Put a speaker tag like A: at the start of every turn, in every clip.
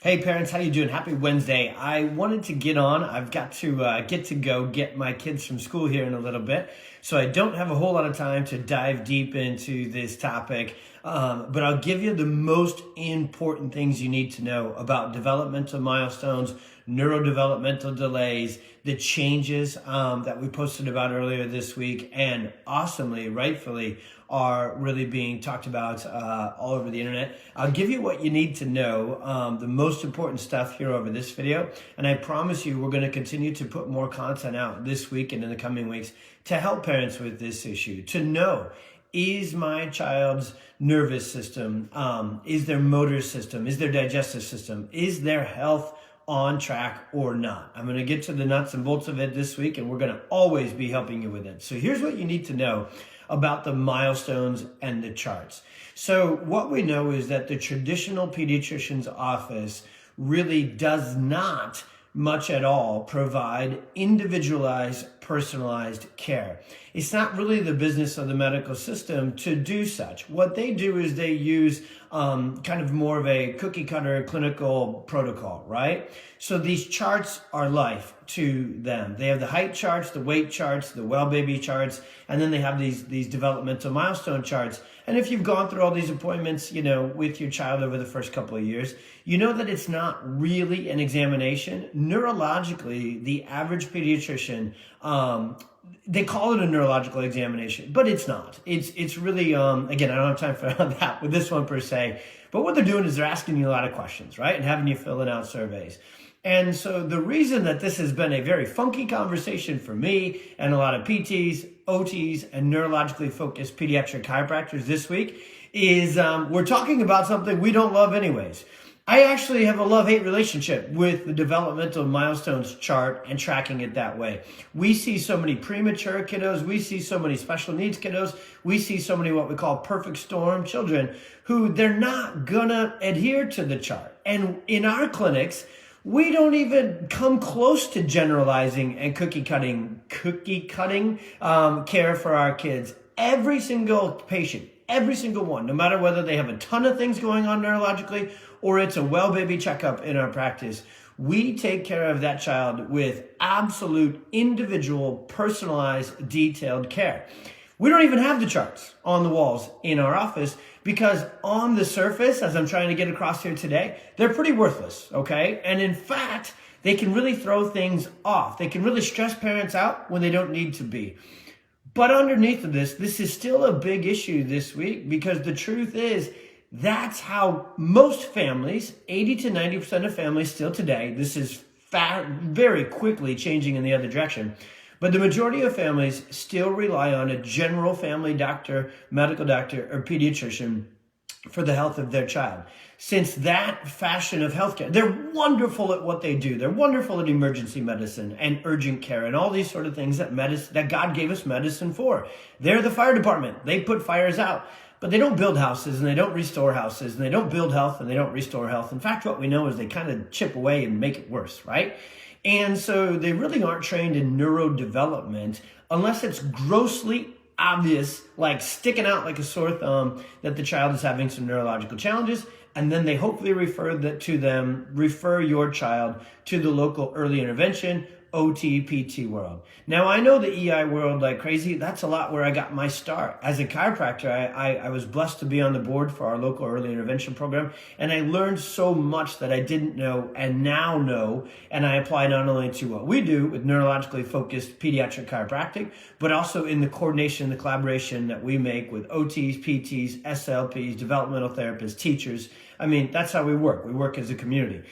A: Hey parents, how you doing? Happy Wednesday. I wanted to get on. I've got to get my kids from school here in a little bit. So I don't have a whole lot of time to dive deep into this topic, but I'll give you the most important things you need to know about developmental milestones, neurodevelopmental delays, the changes that we posted about earlier this week, and awesomely, rightfully, are really being talked about all over the internet. I'll give you what you need to know, the most important stuff here over this video, and I promise you we're going to continue to put more content out this week and in the coming weeks to help parents with this issue, to know, is my child's nervous system, is their motor system, is their digestive system, is their health on track or not? I'm going to get to the nuts and bolts of it this week, and we're going to always be helping you with it. So here's what you need to know about the milestones and the charts. So what we know is that the traditional pediatrician's office really does not much at all provide individualized, personalized care. It's not really the business of the medical system to do such. What they do is they use kind of more of a cookie cutter clinical protocol, right? So these charts are life to them. They have the height charts, the weight charts, the well baby charts, and then they have these developmental milestone charts. And if you've gone through all these appointments, with your child over the first couple of years, you know that it's not really an examination. Neurologically, the average pediatrician, they call it a neurological examination, but it's not. It's really, again, I don't have time for that with this one per se, but what they're doing is they're asking you a lot of questions, right? And having you filling out surveys. And so the reason that this has been a very funky conversation for me and a lot of PTs, OTs, and neurologically focused pediatric chiropractors this week is we're talking about something we don't love anyways. I actually have a love-hate relationship with the developmental milestones chart and tracking it that way. We see so many premature kiddos. We see so many special needs kiddos. We see so many what we call perfect storm children who they're not gonna adhere to the chart. And in our clinics, we don't even come close to generalizing and cookie cutting care for our kids. Every single patient, every single one, no matter whether they have a ton of things going on neurologically or it's a well baby checkup in our practice, we take care of that child with absolute individual, personalized, detailed care. We don't even have the charts on the walls in our office because on the surface, as I'm trying to get across here today, they're pretty worthless, okay? And in fact, they can really throw things off. They can really stress parents out when they don't need to be. But underneath of this is still a big issue this week because the truth is that's how most families, 80 to 90% of families still today, this is very quickly changing in the other direction, but the majority of families still rely on a general family doctor, medical doctor, or pediatrician for the health of their child. Since that fashion of healthcare, they're wonderful at what they do. They're wonderful at emergency medicine and urgent care and all these sort of things that God gave us medicine for. They're the fire department. They put fires out. But they don't build houses and they don't restore houses and they don't build health and they don't restore health. In fact, what we know is they kind of chip away and make it worse, right? And so they really aren't trained in neurodevelopment unless it's grossly obvious, like sticking out like a sore thumb, that the child is having some neurological challenges. And then they hopefully refer your child to the local early intervention, OT, PT world. Now, I know the EI world like crazy. That's a lot where I got my start. As a chiropractor, I was blessed to be on the board for our local early intervention program, and I learned so much that I didn't know and now know, and I apply not only to what we do with neurologically focused pediatric chiropractic, but also in the coordination, the collaboration that we make with OTs, PTs, SLPs, developmental therapists, teachers. I mean, that's how we work. We work as a community.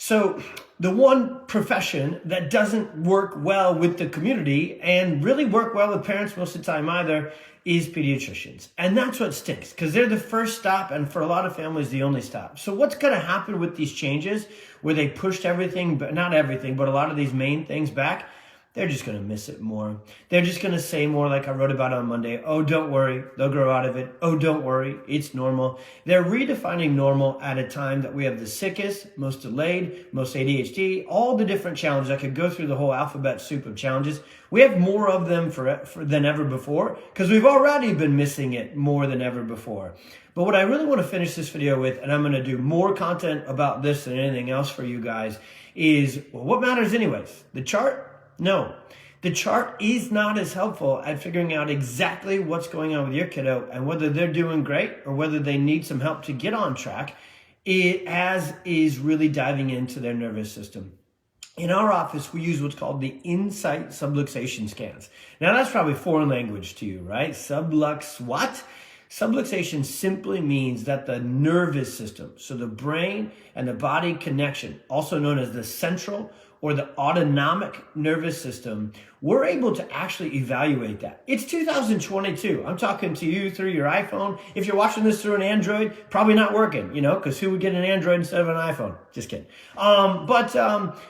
A: So the one profession that doesn't work well with the community and really work well with parents most of the time either is pediatricians. And that's what stinks because they're the first stop and for a lot of families, the only stop. So what's going to happen with these changes where they pushed everything, but not everything, but a lot of these main things back? they're just going to miss it more. They're just going to say more like I wrote about on Monday. Oh, don't worry. They'll grow out of it. Oh, don't worry. It's normal. They're redefining normal at a time that we have the sickest, most delayed, most ADHD, all the different challenges. I could go through the whole alphabet soup of challenges. We have more of them than ever before because we've already been missing it more than ever before. But what I really want to finish this video with, and I'm going to do more content about this than anything else for you guys, is, well, what matters anyways? The chart? No. The chart is not as helpful at figuring out exactly what's going on with your kiddo and whether they're doing great or whether they need some help to get on track, as is really diving into their nervous system. In our office, we use what's called the Insight Subluxation scans. Now, that's probably foreign language to you, right? What? Subluxation simply means that the nervous system, so the brain and the body connection, also known as the central or the autonomic nervous system, we're able to actually evaluate that. It's 2022. I'm talking to you through your iPhone. If you're watching this through an Android, probably not working, because who would get an Android instead of an iPhone? Just kidding. But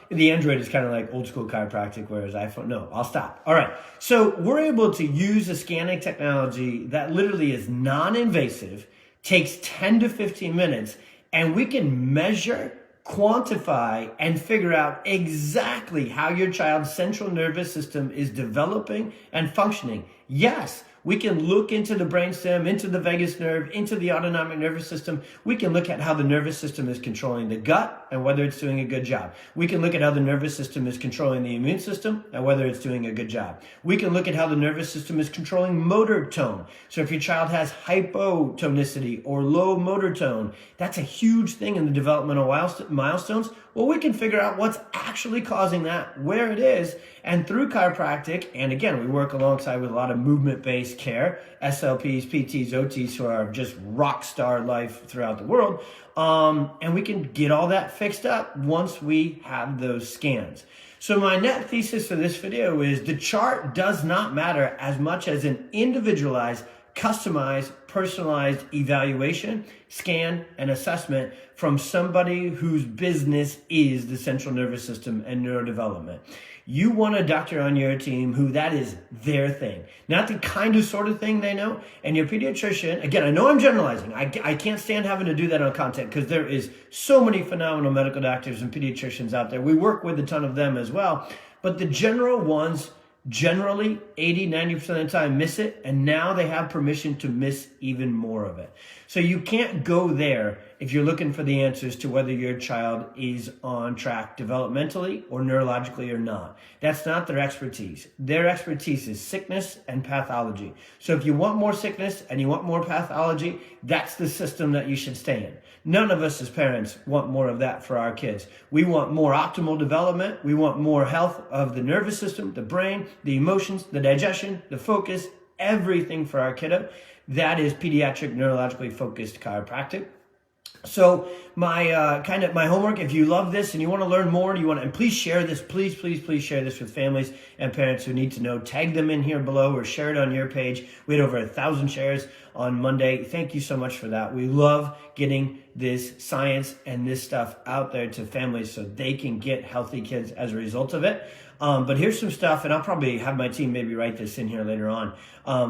A: the Android is kind of like old school chiropractic, whereas iPhone, no, I'll stop. All right. So we're able to use a scanning technology that literally is non-invasive, takes 10 to 15 minutes, and we can measure, quantify, and figure out exactly how your child's central nervous system is developing and functioning. Yes, we can look into the brainstem, into the vagus nerve, into the autonomic nervous system. We can look at how the nervous system is controlling the gut and whether it's doing a good job. We can look at how the nervous system is controlling the immune system and whether it's doing a good job. We can look at how the nervous system is controlling motor tone. So if your child has hypotonicity or low motor tone, that's a huge thing in the developmental milestones. Well, we can figure out what's actually causing that, where it is, and through chiropractic, and again, we work alongside with a lot of movement-based care, SLPs, PTs, OTs, who are just rock star life throughout the world, and we can get all that fixed up once we have those scans. So my net thesis for this video is the chart does not matter as much as an individualized, customized, personalized evaluation, scan, and assessment from somebody whose business is the central nervous system and neurodevelopment. You want a doctor on your team who that is their thing, not the kind of sort of thing they know. And your pediatrician, again, I know I'm generalizing. I can't stand having to do that on content because there is so many phenomenal medical doctors and pediatricians out there. We work with a ton of them as well. But the general ones, generally 80-90% of the time miss it, and now they have permission to miss even more of it. So you can't go there if you're looking for the answers to whether your child is on track developmentally or neurologically or not. That's not their expertise. Their expertise is sickness and pathology. So if you want more sickness and you want more pathology, that's the system that you should stay in. None of us as parents want more of that for our kids. We want more optimal development. We want more health of the nervous system, the brain, the emotions, the digestion, the focus, everything for our kiddo. That is pediatric neurologically focused chiropractic. So my homework, if you love this and you want to learn more, and please share this, please share this with families and parents who need to know. Tag them in here below or share it on your page. We had over 1,000 shares on Monday. Thank you so much for that. We love getting this science and this stuff out there to families so they can get healthy kids as a result of it. But here's some stuff, and I'll probably have my team maybe write this in here later on.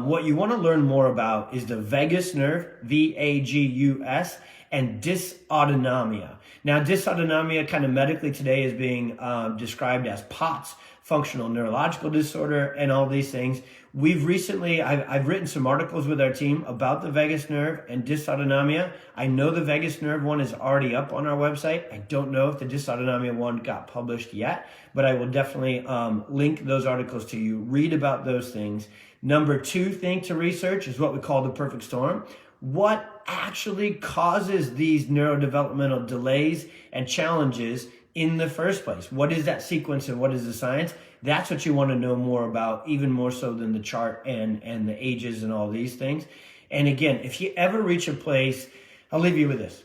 A: What you want to learn more about is the vagus nerve, VAGUS, and dysautonomia. Now, dysautonomia kind of medically today is being described as POTS, functional neurological disorder, and all these things. We've recently, I've written some articles with our team about the vagus nerve and dysautonomia. I know the vagus nerve one is already up on our website. I don't know if the dysautonomia one got published yet, but I will definitely link those articles to you. Read about those things. Number 2 thing to research is what we call the perfect storm. What actually causes these neurodevelopmental delays and challenges in the first place? What is that sequence and what is the science? That's what you want to know more about, even more so than the chart and the ages and all these things. And again, if you ever reach a place, I'll leave you with this.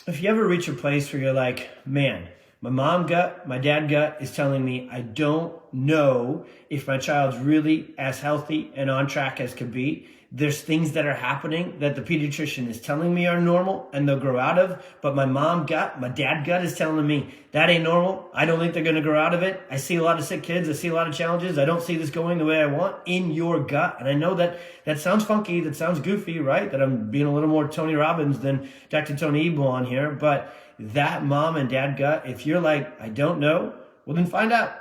A: If you ever reach a place where you're like, man, My mom gut, my dad gut is telling me I don't know if my child's really as healthy and on track as could be. There's things that are happening that the pediatrician is telling me are normal and they'll grow out of. But my mom gut, my dad gut is telling me that ain't normal. I don't think they're going to grow out of it. I see a lot of sick kids. I see a lot of challenges. I don't see this going the way I want in your gut. And I know that sounds funky. That sounds goofy, right? That I'm being a little more Tony Robbins than Dr. Tony Ebo on here. But that mom and dad gut, if you're like, I don't know, well, then find out.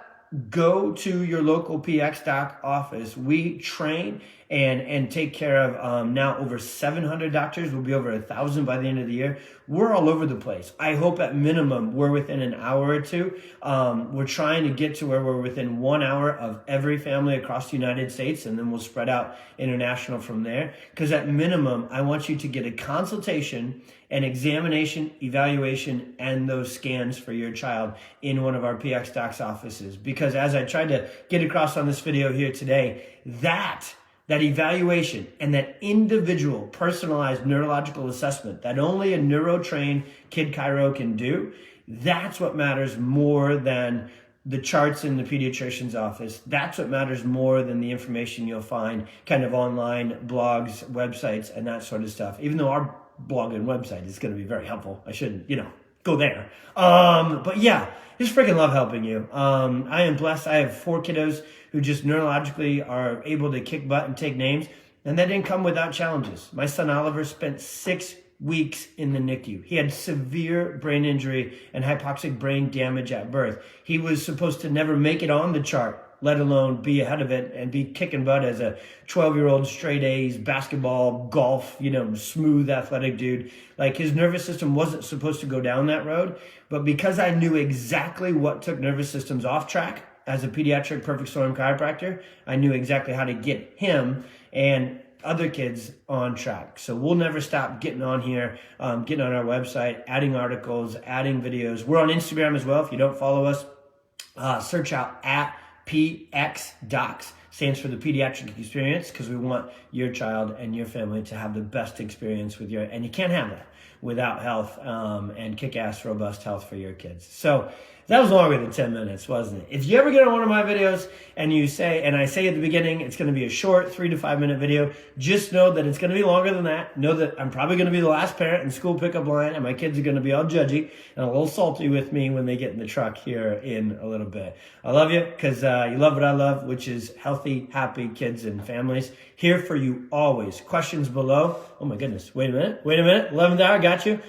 A: Go to your local PX doc office. We train and take care of now over 700 doctors. We'll be over 1,000 by the end of the year. We're all over the place. I hope at minimum we're within an hour or two. We're trying to get to where we're within 1 hour of every family across the United States, and then we'll spread out international from there. Because at minimum, I want you to get a consultation, an examination, evaluation, and those scans for your child in one of our PX Docs offices. Because as I tried to get across on this video here today, that evaluation and that individual personalized neurological assessment that only a neurotrained kid chiro can do, that's what matters more than the charts in the pediatrician's office. That's what matters more than the information you'll find kind of online, blogs, websites, and that sort of stuff. Even though our blog and website is going to be very helpful. I shouldn't, go there. But yeah, just freaking love helping you. I am blessed. I have 4 kiddos who just neurologically are able to kick butt and take names. And that didn't come without challenges. My son Oliver spent 6 weeks in the NICU. He had severe brain injury and hypoxic brain damage at birth. He was supposed to never make it on the chart, let alone be ahead of it and be kicking butt as a 12-year-old straight A's, basketball, golf, smooth athletic dude. Like, his nervous system wasn't supposed to go down that road. But because I knew exactly what took nervous systems off track as a pediatric perfect storm chiropractor, I knew exactly how to get him and other kids on track. So we'll never stop getting on here, getting on our website, adding articles, adding videos. We're on Instagram as well. If you don't follow us, search out at PX Docs, stands for the pediatric experience, because we want your child and your family to have the best experience with and you can't have that without health and kick-ass robust health for your kids. So that was longer than 10 minutes, wasn't it? If you ever get on one of my videos and I say at the beginning, it's going to be a short 3 to 5 minute video, just know that it's going to be longer than that. Know that I'm probably going to be the last parent in school pickup line, and my kids are going to be all judgy and a little salty with me when they get in the truck here in a little bit. I love you because you love what I love, which is healthy, happy kids and families. Here for you always. Questions below. Oh my goodness. Wait a minute. 11th hour. Got you.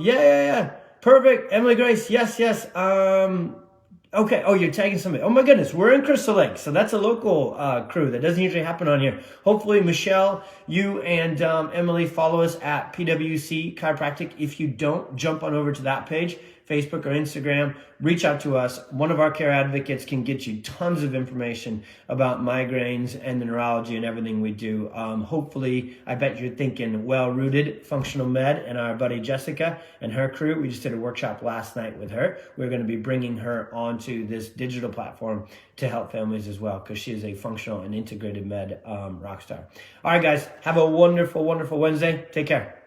A: Yeah. Perfect. Emily Grace. Yes. Okay. Oh, you're tagging somebody. Oh my goodness. We're in Crystal Lake. So that's a local crew. That doesn't usually happen on here. Hopefully, Michelle, you and Emily follow us at PWC Chiropractic. If you don't, jump on over to that page, Facebook or Instagram. Reach out to us. One of our care advocates can get you tons of information about migraines and the neurology and everything we do. Hopefully, I bet you're thinking well-rooted functional med, and our buddy Jessica and her crew. We just did a workshop last night with her. We're going to be bringing her onto this digital platform to help families as well, because she is a functional and integrated med rock star. All right, guys, have a wonderful, wonderful Wednesday. Take care.